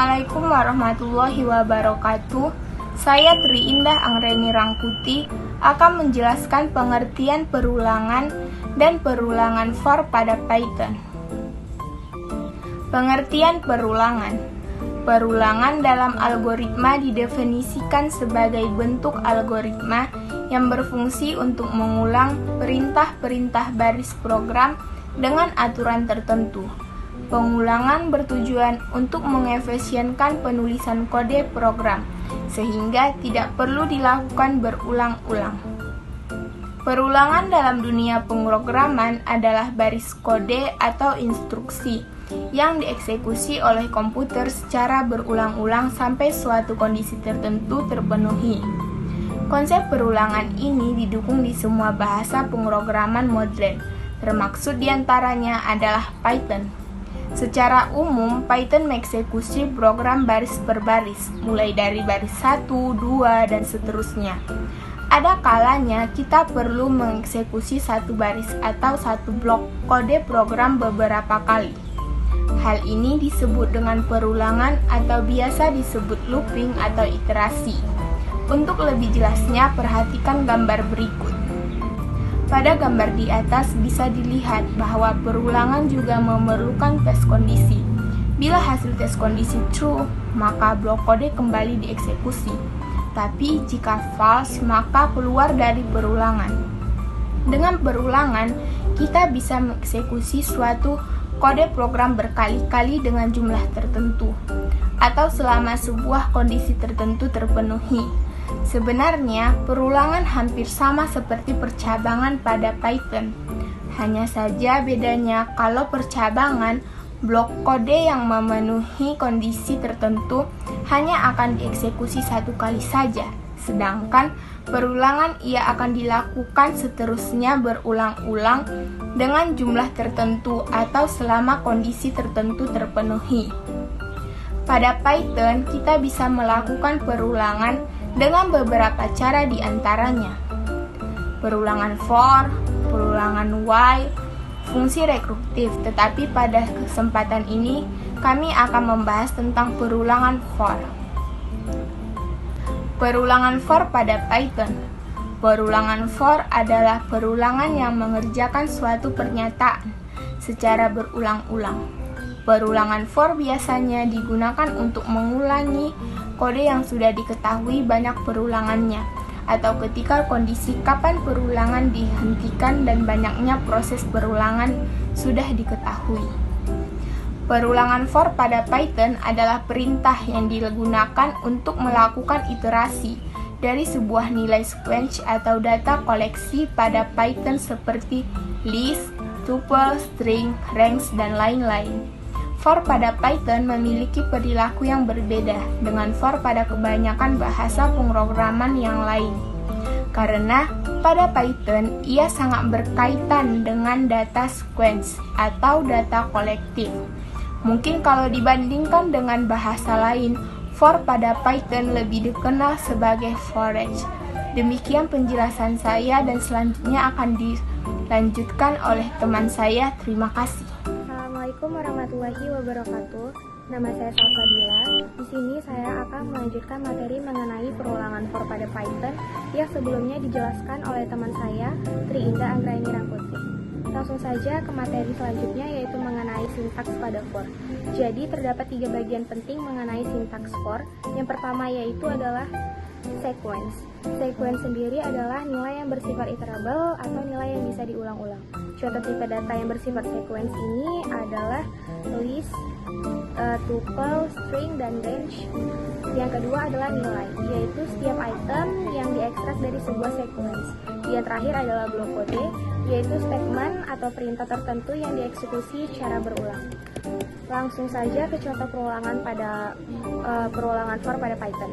Assalamualaikum warahmatullahi wabarakatuh. Saya Tri Indah Anggreni Rangkuti akan menjelaskan pengertian perulangan dan perulangan for pada Python. Pengertian perulangan. Perulangan dalam algoritma didefinisikan sebagai bentuk algoritma yang berfungsi untuk mengulang perintah-perintah baris program dengan aturan tertentu. Pengulangan bertujuan untuk mengefisienkan penulisan kode program, sehingga tidak perlu dilakukan berulang-ulang. Perulangan dalam dunia pemrograman adalah baris kode atau instruksi yang dieksekusi oleh komputer secara berulang-ulang sampai suatu kondisi tertentu terpenuhi. Konsep perulangan ini didukung di semua bahasa pemrograman modern, termaksud diantaranya adalah Python. Secara umum, Python mengeksekusi program baris per baris, mulai dari baris 1, 2, dan seterusnya. Ada kalanya kita perlu mengeksekusi satu baris atau satu blok kode program beberapa kali. Hal ini disebut dengan perulangan atau biasa disebut looping atau iterasi. Untuk lebih jelasnya, perhatikan gambar berikut. Pada gambar di atas bisa dilihat bahwa perulangan juga memerlukan tes kondisi. Bila hasil tes kondisi true, maka blok kode kembali dieksekusi. Tapi jika false, maka keluar dari perulangan. Dengan perulangan, kita bisa mengeksekusi suatu kode program berkali-kali dengan jumlah tertentu, atau selama sebuah kondisi tertentu terpenuhi. Sebenarnya, perulangan hampir sama seperti percabangan pada Python. Hanya saja bedanya kalau percabangan, blok kode yang memenuhi kondisi tertentu hanya akan dieksekusi satu kali saja. Sedangkan perulangan ia akan dilakukan seterusnya berulang-ulang dengan jumlah tertentu atau selama kondisi tertentu terpenuhi. Pada Python, kita bisa melakukan perulangan dengan beberapa cara diantaranya. Perulangan for, perulangan while, fungsi rekurtif, tetapi pada kesempatan ini kami akan membahas tentang perulangan for. Perulangan for pada Python. Perulangan for adalah perulangan yang mengerjakan suatu pernyataan secara berulang-ulang. Perulangan for biasanya digunakan untuk mengulangi kode yang sudah diketahui banyak perulangannya, atau ketika kondisi kapan perulangan dihentikan dan banyaknya proses perulangan sudah diketahui. Perulangan for pada Python adalah perintah yang digunakan untuk melakukan iterasi dari sebuah nilai sequence atau data koleksi pada Python seperti list, tuple, string, range, dan lain-lain. For pada Python memiliki perilaku yang berbeda dengan for pada kebanyakan bahasa pemrograman yang lain. Karena pada Python ia sangat berkaitan dengan data sequence atau data kolektif. Mungkin kalau dibandingkan dengan bahasa lain, for pada Python lebih dikenal sebagai for each. Demikian penjelasan saya dan selanjutnya akan dilanjutkan oleh teman saya. Terima kasih. Assalamualaikum warahmatullahi wabarakatuh. Nama saya Salfadila. Di sini saya akan melanjutkan materi mengenai perulangan for pada Python yang sebelumnya dijelaskan oleh teman saya, Tri Indah Anggreni Rangkuti. Langsung saja ke materi selanjutnya, yaitu mengenai sintaks pada for. Jadi terdapat 3 bagian penting mengenai sintaks for. Yang pertama yaitu adalah sequence. Sequence sendiri adalah nilai yang bersifat iterable atau nilai yang bisa diulang-ulang. Contoh tipe data yang bersifat sequence ini adalah list, tuple, string, dan range. Yang kedua adalah nilai, yaitu setiap item yang diekstrak dari sebuah sequence. Yang terakhir adalah blok kode, yaitu statement atau perintah tertentu yang dieksekusi secara berulang. Langsung saja ke contoh perulangan pada perulangan for pada Python.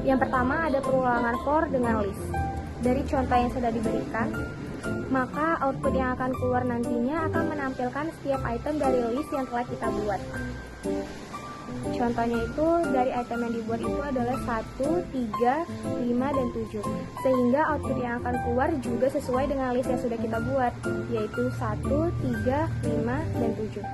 Yang pertama ada perulangan for dengan list. Dari contoh yang sudah diberikan, maka output yang akan keluar nantinya akan menampilkan setiap item dari list yang telah kita buat. Contohnya itu dari item yang dibuat itu adalah 1, 3, 5, dan 7. Sehingga output yang akan keluar juga sesuai dengan list yang sudah kita buat, yaitu 1, 3, 5, dan 7.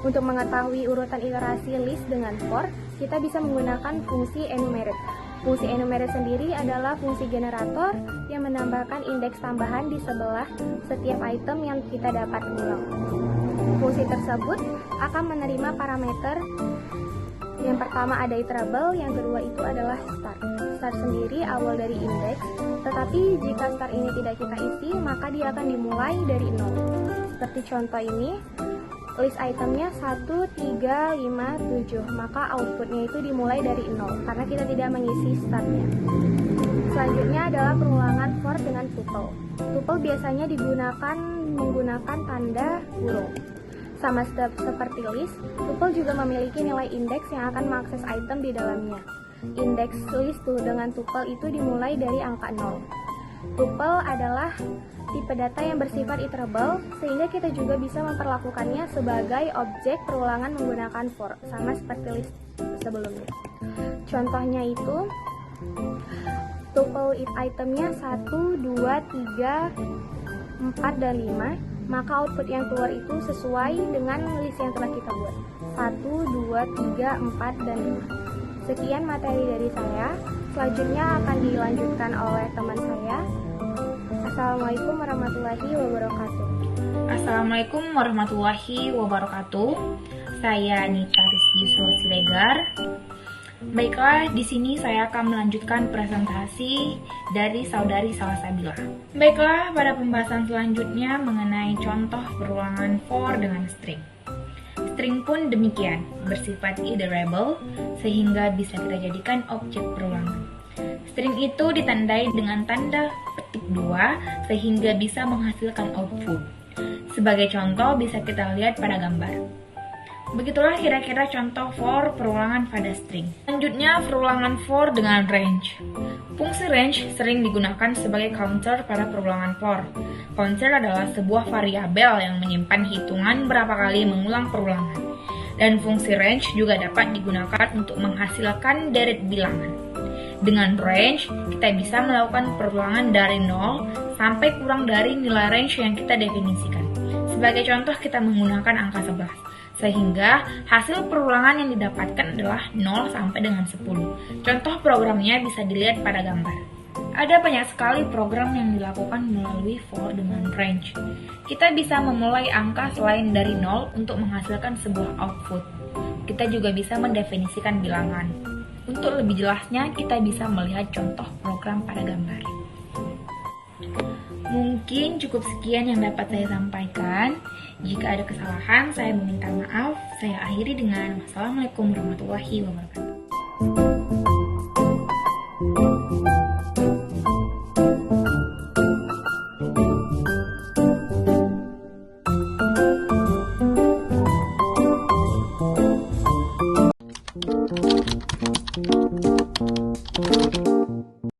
Untuk mengetahui urutan iterasi list dengan for, kita bisa menggunakan fungsi enumerate. Fungsi enumerate sendiri adalah fungsi generator yang menambahkan indeks tambahan di sebelah setiap item yang kita dapat ulang. Fungsi tersebut akan menerima parameter. Yang pertama ada iterable, yang kedua itu adalah start. Start sendiri awal dari indeks, tetapi jika start ini tidak kita isi, maka dia akan dimulai dari 0. Seperti contoh ini, list itemnya 1, 3, 5, 7, maka outputnya itu dimulai dari 0, karena kita tidak mengisi startnya. Selanjutnya adalah perulangan for dengan tuple. Tuple biasanya digunakan menggunakan tanda kurung. Sama seperti list, tuple juga memiliki nilai indeks yang akan mengakses item di dalamnya. Indeks list dengan tuple itu dimulai dari angka 0. Tuple adalah tipe data yang bersifat iterable, sehingga kita juga bisa memperlakukannya sebagai objek perulangan menggunakan for, sama seperti list sebelumnya. Contohnya itu, tuple itemnya 1, 2, 3, 4, dan 5, maka output yang keluar itu sesuai dengan list yang telah kita buat. 1, 2, 3, 4, dan 5. Sekian materi dari saya. Selanjutnya akan dilanjutkan oleh teman saya. Assalamualaikum warahmatullahi wabarakatuh. Assalamualaikum warahmatullahi wabarakatuh. Saya Nita Rizky Siregar. Baiklah, di sini saya akan melanjutkan presentasi dari saudari Salsabila. Baiklah, pada pembahasan selanjutnya mengenai contoh perulangan for dengan string. String pun demikian, bersifat iterable sehingga bisa kita jadikan objek perulangan. String itu ditandai dengan tanda petik 2 sehingga bisa menghasilkan output. Sebagai contoh bisa kita lihat pada gambar. Begitulah kira-kira contoh for perulangan pada string. Selanjutnya perulangan for dengan range. Fungsi range sering digunakan sebagai counter pada perulangan for. Counter adalah sebuah variabel yang menyimpan hitungan berapa kali mengulang perulangan. Dan fungsi range juga dapat digunakan untuk menghasilkan deret bilangan. Dengan range, kita bisa melakukan perulangan dari 0 sampai kurang dari nilai range yang kita definisikan. Sebagai contoh, kita menggunakan angka 11, sehingga hasil perulangan yang didapatkan adalah 0 sampai dengan 10. Contoh programnya bisa dilihat pada gambar. Ada banyak sekali program yang dilakukan melalui for dengan range. Kita bisa memulai angka selain dari 0 untuk menghasilkan sebuah output. Kita juga bisa mendefinisikan bilangan. Untuk lebih jelasnya, kita bisa melihat contoh program pada gambar. Mungkin cukup sekian yang dapat saya sampaikan. Jika ada kesalahan, saya meminta maaf. Saya akhiri dengan wassalamualaikum warahmatullahi wabarakatuh.